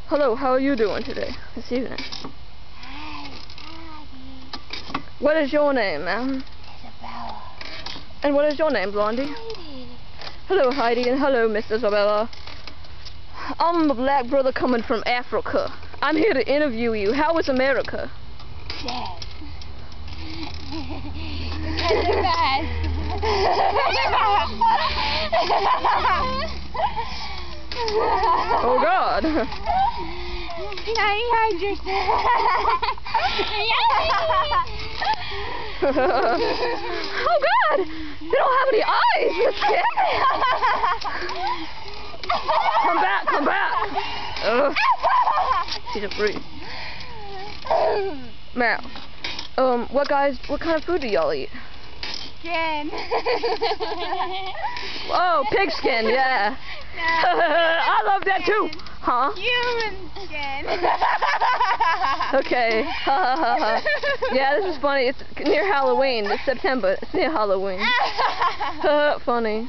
Hello, how are you doing today, this evening? Hi, Heidi. What is your name, ma'am? Isabella. And what is your name, Blondie? Heidi. Hello, Heidi, and hello, Miss Isabella. I'm a black brother coming from Africa. I'm here to interview you. How is America? Dead. Because they're bad. Oh, God. Oh, God. They don't have any eyes. That's scary. Come back, come back. Ugh. She's a freak. Meryl, what kind of food do y'all eat? Skin. Oh, pig skin, yeah. No, I love that too. Huh? human skin. Okay. Yeah, this is funny. It's near Halloween. It's September. It's near Halloween. Funny.